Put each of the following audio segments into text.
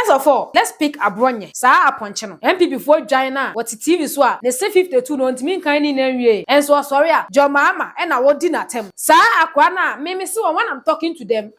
First of all, let's pick Abronye. Saa aponche no. MPP for China, what TV so a, they say 52 no ntimi kan ni na wie. Enso sorry a, John-Mahama e na wodi na tem. Saa akwa na me say when I'm talking to them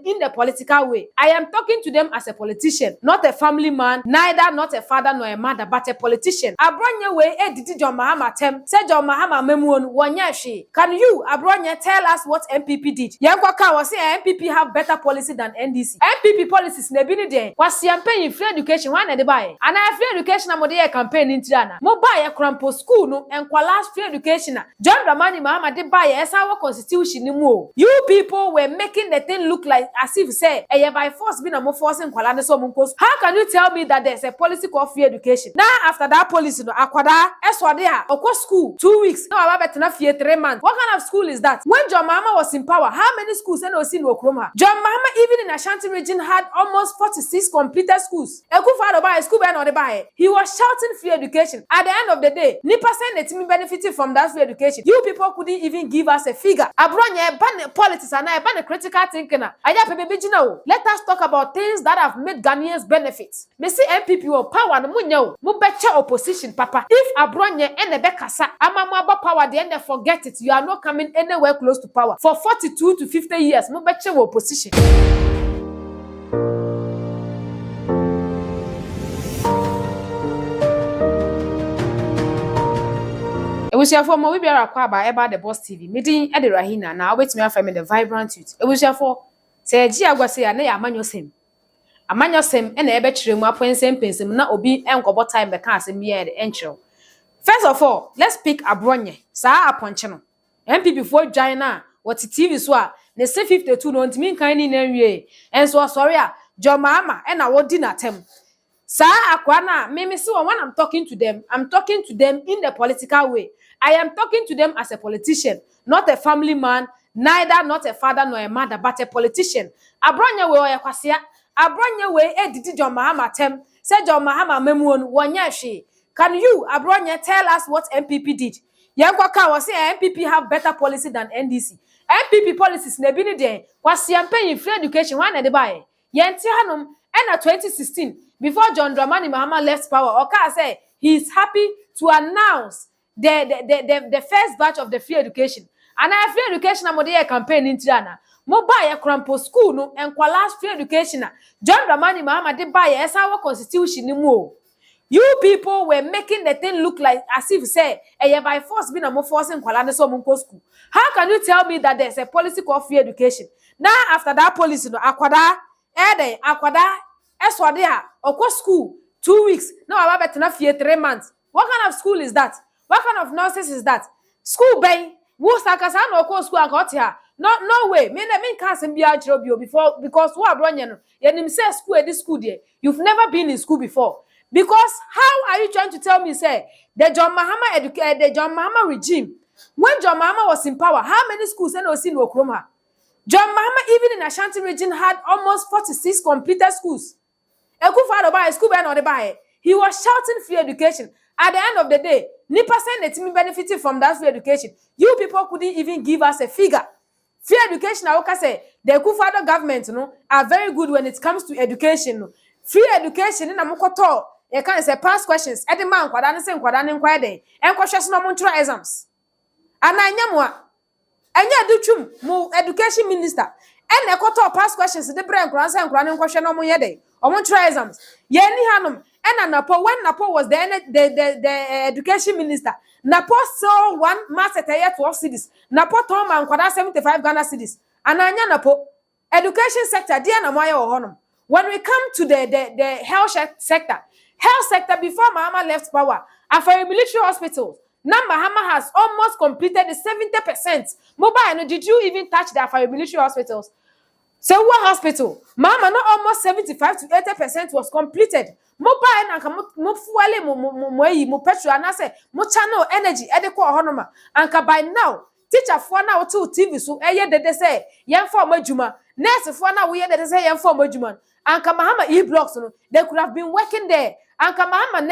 in the political way. I am talking to them as a politician, not a family man, neither not a father nor a mother, but a politician. Abronye we did John-Mahama tem. Say John-Mahama memuon wonya hwe. Can you Abronye tell us what MPP did? Yankwa ka was say MPP have better policy than NDC. MPP policies na bi ni de. Was campaign free education one na de buy. And I free education na mo de campaign intrana. Mo buy crampo school no enkwala free education. John-Dramani Mahama de buy our constitution ni mo. You people were making the thing look like as if say by force be na mo forcing kwala so mo. How can you tell me that there's a policy called free education? Now after that policy no akwada eswade a okwa school 2 weeks. Now aba betena fie 3 months. What kind of school is that? When John-Mahama was in power, how many schools and was in Okroma? John-Mahama even in Ashanti region had almost 46 completed schools. Kuffour buy school by no buy. He was shouting free education. At the end of the day, nipa say the team benefited from that free education. You people couldn't even give us a figure. Abronye ban politics and I ban critical thinking. Let us talk about things that have made Ghanaians benefits. Me see MPP or power no munyo. Mo beche opposition papa. If Abronye ene bekasa ama mo aba power the end forget it. You are not coming anywhere close to power. For 42 to 50 years, mo beche opposition. For mo we be akwa ba the boss TV. Meeting Ede Rahina na wait me after me the vibrant youth. For say ji agwase ya na ya amanyosem. Amanyosem e na ebe chire mu aponsem pensem na obi enkobo time be kan asem ye de enchiro. First of all, let's pick Abronye. Saa aponche no. MPP for China what TV so a they say 52 no ntimi kan ni na wie. Enso sorry a John-Mahama e na wodi na tem. Saa akwa na me say when I'm talking to them in the political way. I am talking to them as a politician, not a family man, neither not a father nor a mother, but a politician. Abronye we oyakwasia. Abronye we did John-Mahama tem. Say John-Mahama memuon wonya hwe. Can you Abronye tell us what MPP did? Yankwa ka was say MPP have better policy than NDC. MPP policies na bi ni de. Was campaign free education one na de buy. Yenti hanom na 2016 before John-Dramani Mahama left power. Oka say he is happy to announce the first batch of the free education. And I free education am dey campaign in Tirana. Mo buy a crampo school no enkwala free education. John-Dramani Mahama dey buy our constitution ni mo. You people were making the thing look like as if say by force be na mo forcing kwala so mo school. How can you tell me that there's a policy called free education? Now after that policy no akwada eswade a okwa school 2 weeks. Now aba betena fie 3 months. What kind of school is that? What kind of nonsense is that? School bay, wo sakasa na okwa school anka otia. No way. Me can't be a before because what Abronye no. You say school this school there. You've never been in school before. Because how are you trying to tell me say the John-Mahama regime when John-Mahama was in power, how many schools and was in Okroma? John-Mahama even in Ashanti region had almost 46 completed schools. Kuffour buy school by no buy. He was shouting free education. At the end of the day, nipa say the team benefited from that free education. You people couldn't even give us a figure. Free education, I will say the Kuffour government, are very good when it comes to education. Free education in Amokoto, you can say past questions. Every man kwadane se nkwadane nkwade. Enkwahwese no montra exams. Ananyamwa. Enya duchum mu education minister. En ekoto past questions de brain kranse nkwane nkwahwe no moyede. Omontra exams. Ye ni hanom. And Napo, when Napo was the education minister, Napo saw one mass at 12 cities. Napo told man 75 Ghana cities. And Anya Napo, education sector, dear Namaya or Honum. When we come to the health sector before Mahama left power, after military hospitals, now Mahama has almost completed the 70%. Mobile, did you even touch the military hospitals? So what hospital? Mama, not almost 75 to 80% was completed. Mobile na mo fuele mo petrol and I say mo channel energy edekwa honoma. Anka by now teacher for na to TV so de say yem for adwuma. Nurse for na we de say yem for adwuma. Anka Mahama e-blocks no they could have been working there. Anka Mahama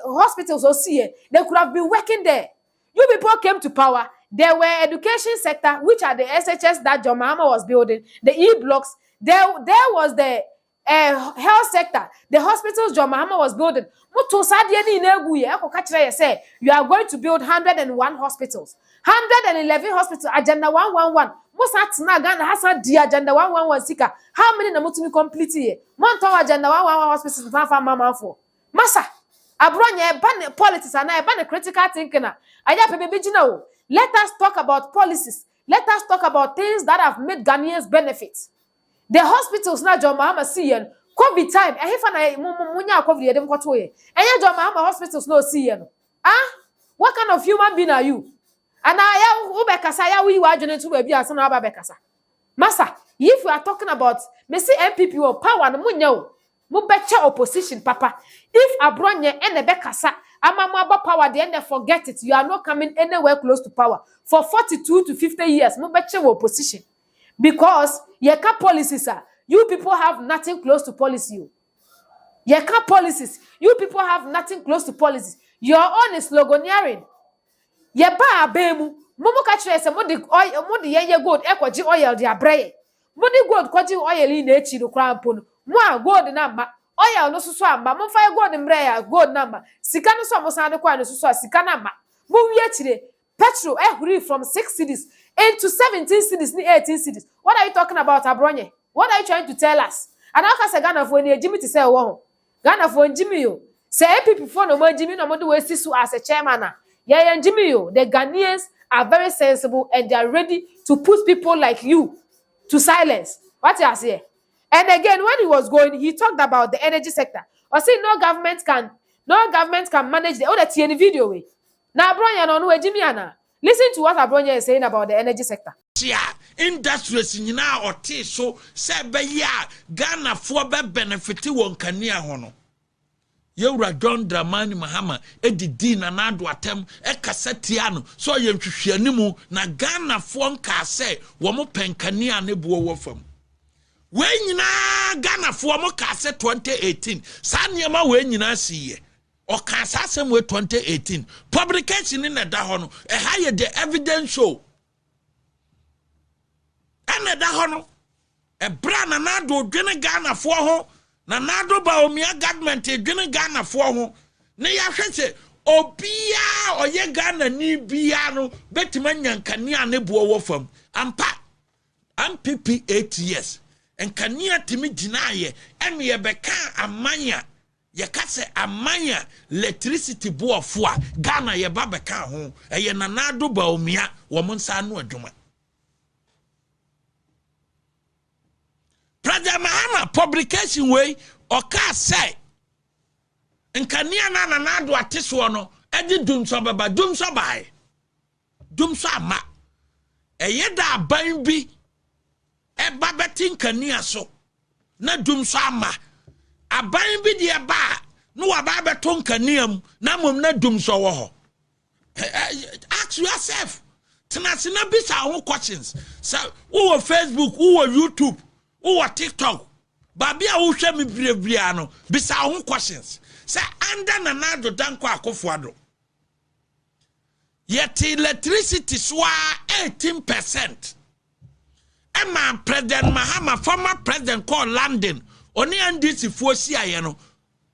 hospitals or see they could have been working there. You people came to power. There were education sector, which are the SHS that John-Mahama was building, the e-blocks. There was the health sector, the hospitals John Mahama was building, you are going to build 101 hospitals, 111 hospitals, agenda 111. Agenda 111 sika. How many namutumi complete here? Monto agenda 111 hospitals mama for. Masa, Abronye ban politics and I ban critical thinking. Let us talk about policies. Let us talk about things that have made Ghanaians benefit. The hospitals now John Mahama see COVID time. And if I munya COVID them got away. And John Mahama hospitals no see what kind of human being are you? And I ubekasa we were to be as an ababekasa. Masa, if we are talking about me see MPP or power and munyo, mu better opposition, Papa. If Abronye and Bekasa, Amama power, the end forget it. You are not coming anywhere close to power for 42 to 50 years. Mu better opposition. Because yeka policies are you people have nothing close to policy. Yeka policies, you people have nothing close to policies. Your own is sloganeering. Yeba abemu, mumu kachire se mudi oil, mudi ye gold, ekwaji oil di abreye. Mudi gold kwaji oil in echi no krampon. Mwa gold number, oil no susu amba, mu fa gold mbreya gold number. Sika no so mo sande kwa no susu sika number. Mu wi chire petrol ehuri from 6 cities into 17 cities ni 18 cities. What are you talking about, Abronye? What are you trying to tell us? And how can say Ghana for any Jimmy to say one? Ghana for Jimmy yo. Say people for no more Jimmy no more do as a chairman. Yeah, and Jimmy yo. The Ghanaians are very sensible and they are ready to put people like you to silence. What you say? And again, when he was going, he talked about the energy sector. Or say no government can manage the other TN video way. Now Abronye no no Jimmy ana. Listen to what Abronye is saying about the energy sector. Industries nyina ote so se be ya Ghana fo be benefit won kanea ho no yewura Mahama edidi na nado atem e kasetia no so ye ntwehweanimu na Ghana fo nka se wo mo penkanea ne bo wo fam we nyina Ghana fo mo ka se 2018 sa niema we nyina siye o ka sa sem we 2018 publication in da ho no e ha ye the evidence show. Ene da hono e bra na nado dwene Ghana fo ho na nado Bawumia government dwene Ghana fo ho ne ya hwete obia oye Ghana ni bia no betima nyankania ne bo wo fam ampa ampp 8 years enkania timi ginaye ene ye beka amanya ye kase amanya electricity bo fo a Ghana ye ba beka ho eye na nado Bawumia wo monsa no adwuma. Tr0uble Mahama publication way oka say nkania na nado ateso no edi dumso baba dumso bai dumso ama eye da ban bi e babeti nkania so na dumso ama aban bi de ba no wa ba beto nkania mu na mom na dumso wo ho. Ask yourself tenasina bisa ho questions so who Facebook who YouTube who TikTok, Babia who share me breviano, beside questions. Say, under Nanado Danko Kuffour. Yet electricity swa 18%. Emma President Mahama, former president called London, only and this if we see ayano.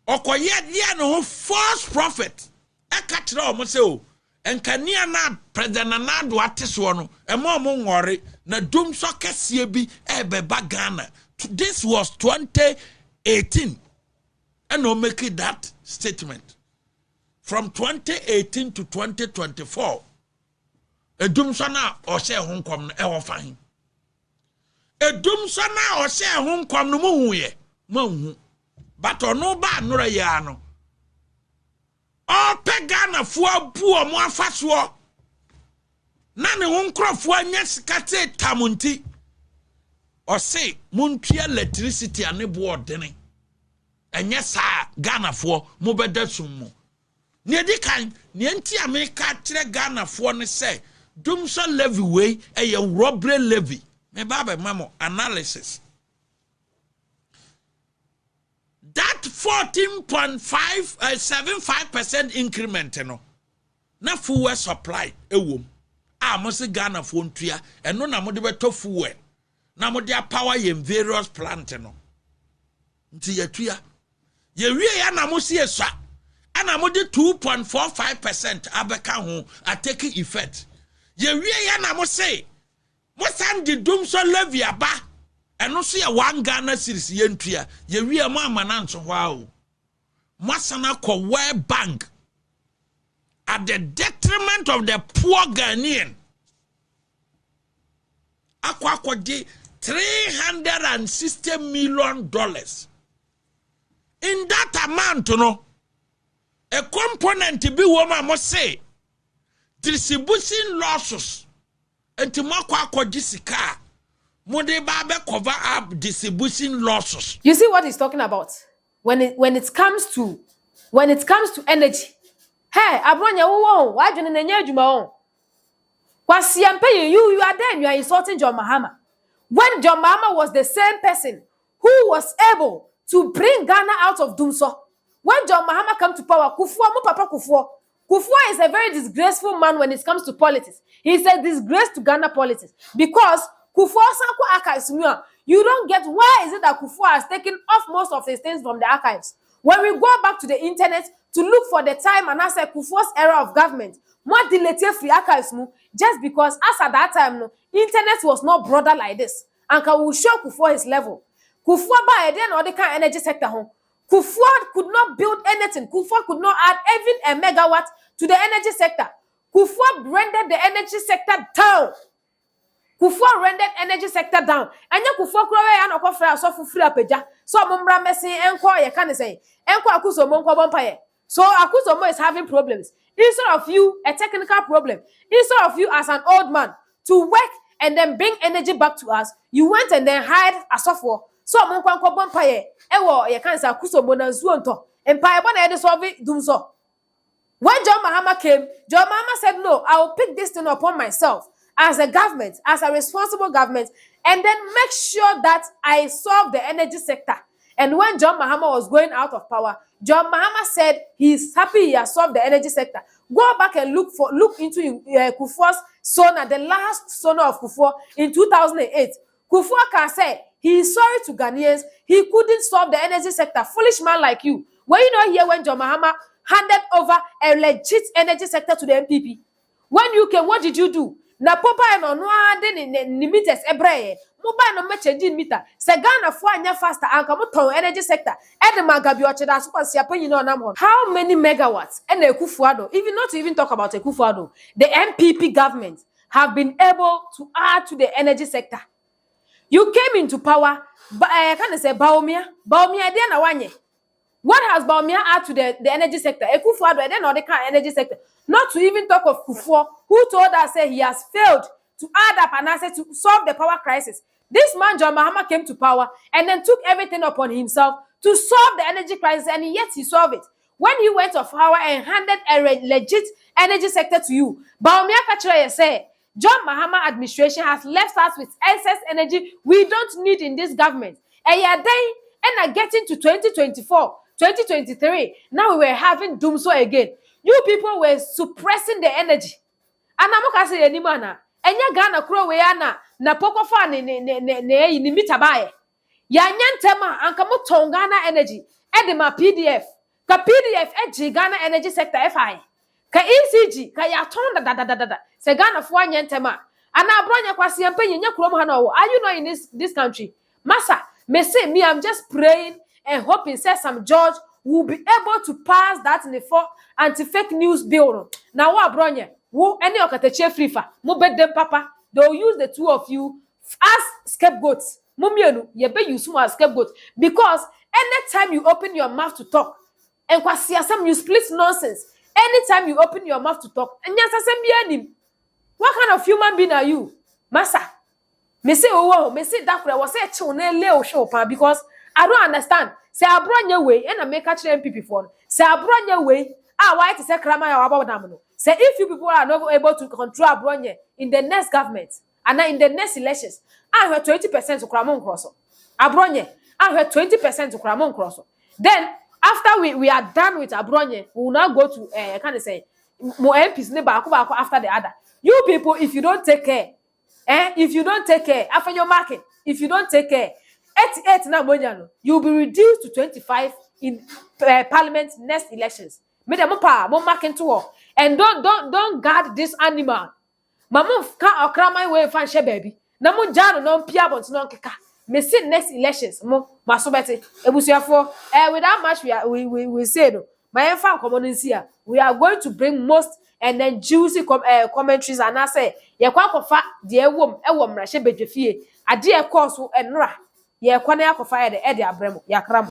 Oko yet no false prophet. I catch it almost so. And Kania na President Nanado Atiswano, a more worry. Na dum so kese bi ebe Ghana. This was 2018 and no make it that statement from 2018 to 2024 a dum so na o se honkom no e wo fahin a dum so na o se honkom no mo huye mo hu but ono ba nora ya no o pe Ghana fu abu o mo afaso na ne ho nkrofo anya sikate tamunti o say muntua electricity ane bo odene enya sa Ghana fo mo beda summo ne edikan ne enti America kire Ghana fo ne say dumso levy way eye robbery levy me baba mamo analysis that 14.75% increment no na fuel supply ewom must Ghana for ntua eno na mo de beto fuel na mo de power in various plant no nti yatua ye wie ya na mo si eswa ana mo de 2.45% abeka ho atake effect ye wie ya na mo say mo san di dum so levy aba eno so ya 1 Ghana series ye ntua ye wie mo amana nso ho awo mo sana ko World Bank at the detriment of the poor Ghanaian akwa di $360 million in that amount no a component be woman must say distribution losses and to makwa jisika mode babe cover up distribution losses. You see what he's talking about when it comes to energy. Hey, Abronye, why do you need you? You are there and you are insulting John Mahama. When John Mahama was the same person who was able to bring Ghana out of Dumso. When John Mahama came to power, Kuffour is a very disgraceful man when it comes to politics. He's a disgrace to Ghana politics. Because Kuffour archives, you don't get why is it that Kuffour has taken off most of his things from the archives. When we go back to the internet to look for the time and answer Kuffour's era of government, more deleted free archives just because as at that time internet was not broader like this and can will show Kuffour his level. Kuffour by then or the kind energy sector home. Kuffour could not build anything. Kuffour could not add even a megawatt to the energy sector. Kuffour rendered the energy sector down. Kuffour rendered energy sector down. And you Kuffour krowe an okofra so fu free apeja. So mumbra messing enko ye can say enko akuso monko bompaye. So Akusomo is having problems. Instead of you, a technical problem, instead of you as an old man to work and then bring energy back to us, you went and then hired a software. So Monkwanko Bompaye, Ewo, you can't say Akusomo na Zuonto, and Payabona had solve it, do so. When John Mahama came, John Mahama said, no, I will pick this thing upon myself as a government, as a responsible government, and then make sure that I solve the energy sector. And when John Mahama was going out of power, John Mahama said he's happy he has solved the energy sector. Go back and look into Kuffour's sonner, the last sonner of Kuffour in 2008. Kuffour can say he is sorry to Ghanaians. He couldn't solve the energy sector. Foolish man like you. Were you not here when John Mahama handed over a legit energy sector to the MPP? When you came, what did you do? Na popa and on one meters ebreye. Mobile no much engine meter. Segana for anya faster and come energy sector. How many megawatts and a Kuffour, even not to even talk about a Kuffour, the MPP government have been able to add to the energy sector. You came into power, but I can't say Bawumia then awanye. What has Bawumia add to the energy sector? A Kuffour then or the energy sector. Not to even talk of Kuffour, who told us he has failed to add up and answer to solve the power crisis. This man, John Mahama, came to power and then took everything upon himself to solve the energy crisis, and yet he solved it. When he went to power and handed a legit energy sector to you, Bawumia Kachire said, John Mahama administration has left us with excess energy we don't need in this government. And you're then and getting to 2024, 2023, now we were having doomso again. You people were suppressing the energy. And I'm not saying anymore. Enya Ghana kro we ana na poko fa ni mita bae ya nyantema anka mo ton Ghana energy e de ma PDF ka PDF e Ghana energy sector FI ka ECG ka ya ton da se Ghana fo nyantema ana Abronye kwase ampanyi nya kro mo ha no are you not in this country massa me say me I'm just praying and hoping say some judge will be able to pass that in the anti-fake news bill now Abronye wo any okateche frifa mo bed them papa they'll use the two of you as scapegoats momienu ye be use mo as scapegoat because anytime you open your mouth to talk and kwasi asem you split nonsense anytime you open your mouth to talk and asem bi anim what kind of human being are you massa me say me say that was say chill na le o show pa because I don't understand say Abronye way and I make catch MPP for say Abronye way why to say krama ya wabawdam no. Say if you people are not able to control Abronye in the next government and in the next elections, I have 20% to Kramon Cross. Abronye, I have 20% to Kramon Cross. Then after we are done with Abronye, we will now go to kind of say more MPs after the other. You people, if you don't take care, if you don't take care after your market, if you don't take care, 88 na monya no, you will be reduced to 25 in parliament next elections. Me dem pa mo mark into war. And don't guard this animal. Mama ka okra my way fan she baby. Na mo jano no pia bont no keka. Me see next elections mo masobete ebusuafo without much we say no. My fan community we are going to bring most and then juicy commentaries and I say ye kwa kofa de ewom mrahye bedwefie ade e course enra ye kwa na yakofa ye de abremo yakram.